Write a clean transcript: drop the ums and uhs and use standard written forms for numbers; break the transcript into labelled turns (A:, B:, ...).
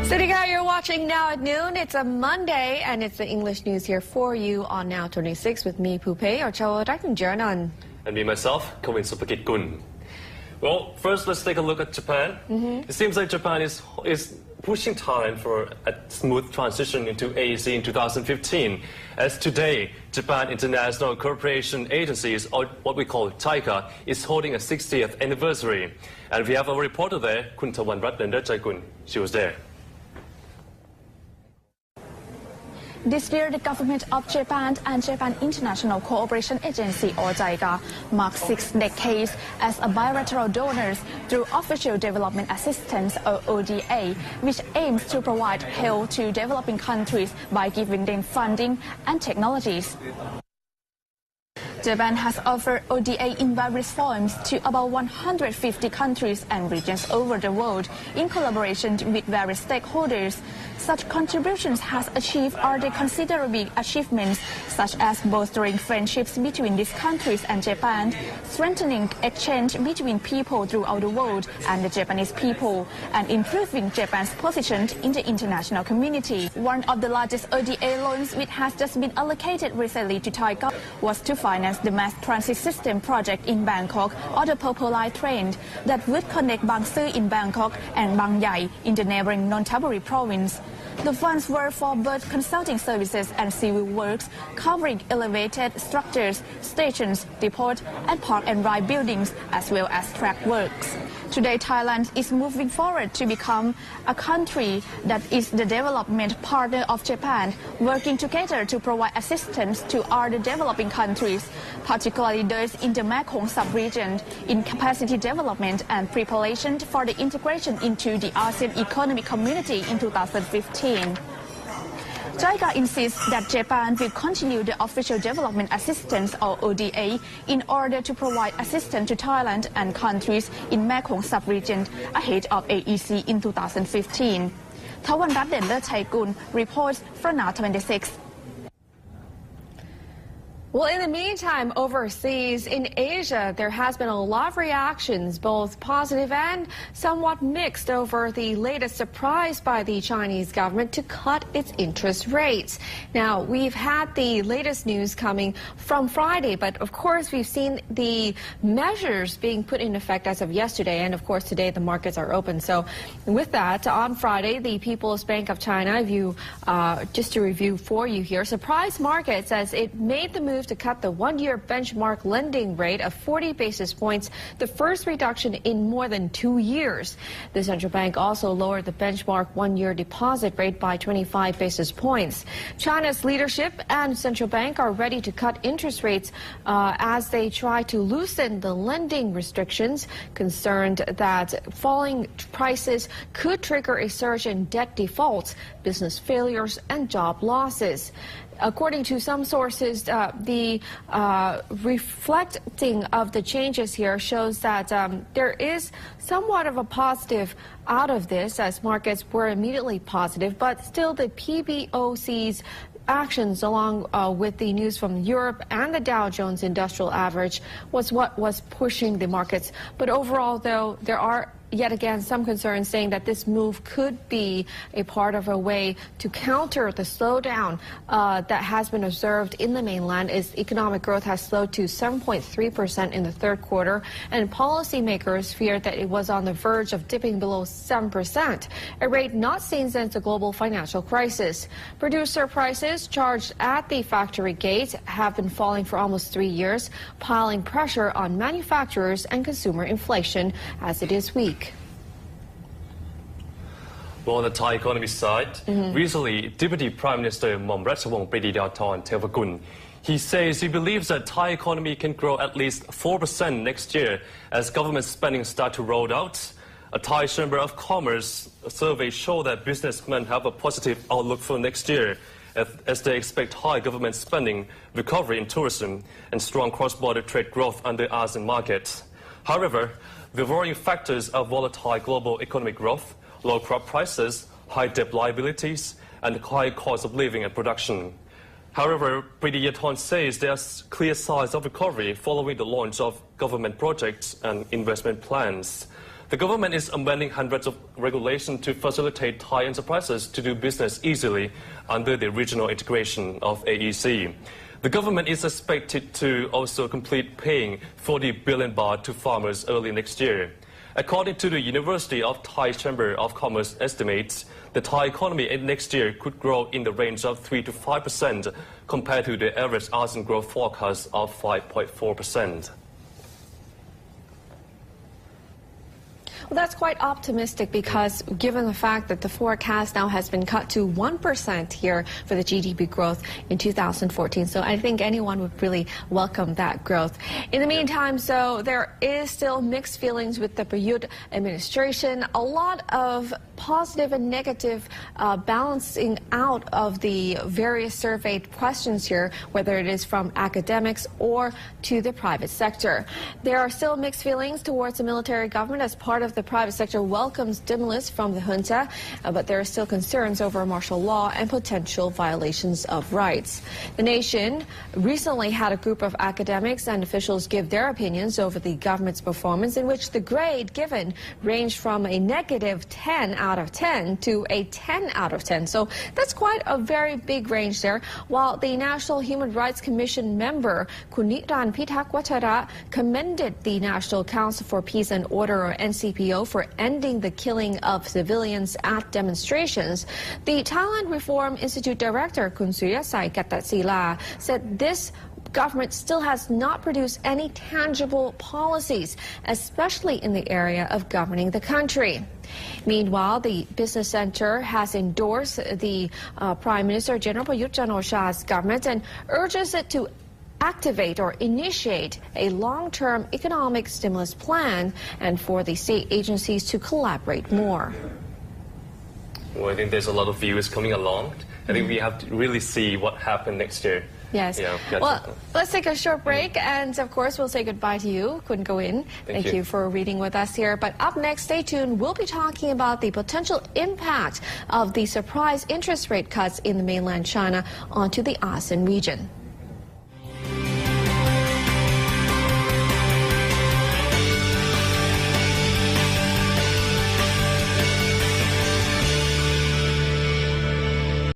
A: Sudika, you're watching Now at Noon. It's a Monday, and it's the English news here for you on Now 26 with me, Pupe, or Chawadak
B: and me, myself, Kawin Supakit-kun. Well, first let's take a look at Japan. It seems like Japan is pushing Thailand for a smooth transition into AEC in 2015. As today, Japan International Cooperation Agency, or what we call JICA, is holding a 60th anniversary. And we have a reporter there, Kun Tawanrat. She was there.
C: This year, the government of Japan and Japan International Cooperation Agency, or JICA, mark 6 decades as a bilateral donors through Official Development Assistance, or ODA, which aims to provide help to developing countries by giving them funding and technologies. Japan has offered ODA in various forms to about 150 countries and regions over the world in collaboration with various stakeholders. Such contributions has achieved other considerable achievements, such as bolstering friendships between these countries and Japan, strengthening exchange between people throughout the world and the Japanese people, and improving Japan's position in the international community. One of the largest ODA loans which has just been allocated recently to Thailand was to finance the mass transit system project in Bangkok, or the Purple Line train that would connect Bang Sue in Bangkok and Bang Yai in the neighboring Nonthaburi province. The funds were for both consulting services and civil works, covering elevated structures, stations, depot, and park and ride buildings, as well as track works. Today, Thailand is moving forward to become a country that is the development partner of Japan, working together to provide assistance to other developing countries, particularly those in the Mekong sub-region, in capacity development and preparation for the integration into the ASEAN Economic Community in 2015. JICA insists that Japan will continue the Official Development Assistance, or ODA, in order to provide assistance to Thailand and countries in Mekong sub-region ahead of AEC in 2015. Tawanrat reports from Now 26.
A: Well, in the meantime, overseas in Asia, there has been a lot of reactions, both positive and somewhat mixed, over the latest surprise by the Chinese government to cut its interest rates. Now, we've had the latest news coming from Friday, but of course we've seen the measures being put in effect as of yesterday, and of course today the markets are open. So with that, on Friday, the People's Bank of China, just to review for you here, surprise markets as it made the move to cut the one-year benchmark lending rate of 40 basis points, the first reduction in more than 2 years. The central bank also lowered the benchmark one-year deposit rate by 25 basis points. China's leadership and central bank are ready to cut interest rates as they try to loosen the lending restrictions, concerned that falling prices could trigger a surge in debt defaults, business failures, and job losses. According to some sources, the reflecting of the changes here shows that there is somewhat of a positive out of this, as markets were immediately positive, but still the PBOC's actions, along with the news from Europe and the Dow Jones Industrial Average, was what was pushing the markets. But overall, though, there are yet again some concerns saying that this move could be a part of a way to counter the slowdown that has been observed in the mainland. As economic growth has slowed to 7.3% in the third quarter, and policymakers feared that it was on the verge of dipping below 7%, a rate not seen since the global financial crisis. Producer prices charged at the factory gate have been falling for almost 3 years, piling pressure on manufacturers and consumer inflation as it is weak.
B: Well, on the Thai economy side, recently, Deputy Prime Minister Momratchawong Pritidathorn Tevakun, he says he believes that Thai economy can grow at least 4% next year as government spending start to roll out. A Thai Chamber of Commerce survey showed that businessmen have a positive outlook for next year, as they expect high government spending, recovery in tourism, and strong cross-border trade growth under ASEAN markets. However, the worrying factors are volatile global economic growth, low crop prices, high debt liabilities, and high cost of living and production. However, Pritidathorn says there are clear signs of recovery following the launch of government projects and investment plans. The government is amending hundreds of regulations to facilitate Thai enterprises to do business easily under the regional integration of AEC. The government is expected to also complete paying 40 billion baht to farmers early next year. According to the University of Thai Chamber of Commerce estimates, the Thai economy next year could grow in the range of 3 to 5% compared to the average ASEAN growth forecast of 5.4%.
A: Well, that's quite optimistic because given the fact that the forecast now has been cut to 1% here for the GDP growth in 2014. So I think anyone would really welcome that growth. In the meantime, so there is still mixed feelings with the Prayut administration. A lot of positive and negative balancing out of the various surveyed questions here, whether it is from academics or to the private sector. There are still mixed feelings towards the military government as part of the private sector welcomes stimulus from the junta, but there are still concerns over martial law and potential violations of rights. The nation recently had a group of academics and officials give their opinions over the government's performance, in which the grade given ranged from a negative 10 out of 10 to a 10 out of 10. So that's quite a very big range there. While the National Human Rights Commission member Kuniran Pitakwachara commended the National Council for Peace and Order, or NCPO, for ending the killing of civilians at demonstrations, the Thailand Reform Institute Director Kun Suriyasai Kattatsila said this government still has not produced any tangible policies, especially in the area of governing the country. Meanwhile, the Business Center has endorsed the Prime Minister General Prayut Chan-o-cha's government and urges it to activate or initiate a long-term economic stimulus plan and for the state agencies to collaborate more.
B: Well, I think there's a lot of views coming along. I think we have to really see what happens next year.
A: Yes. Well, let's take a short break, and of course we'll say goodbye to you. Couldn't go in. Thank you for reading with us here. But up next, stay tuned. We'll be talking about the potential impact of the surprise interest rate cuts in the mainland China onto the ASEAN region.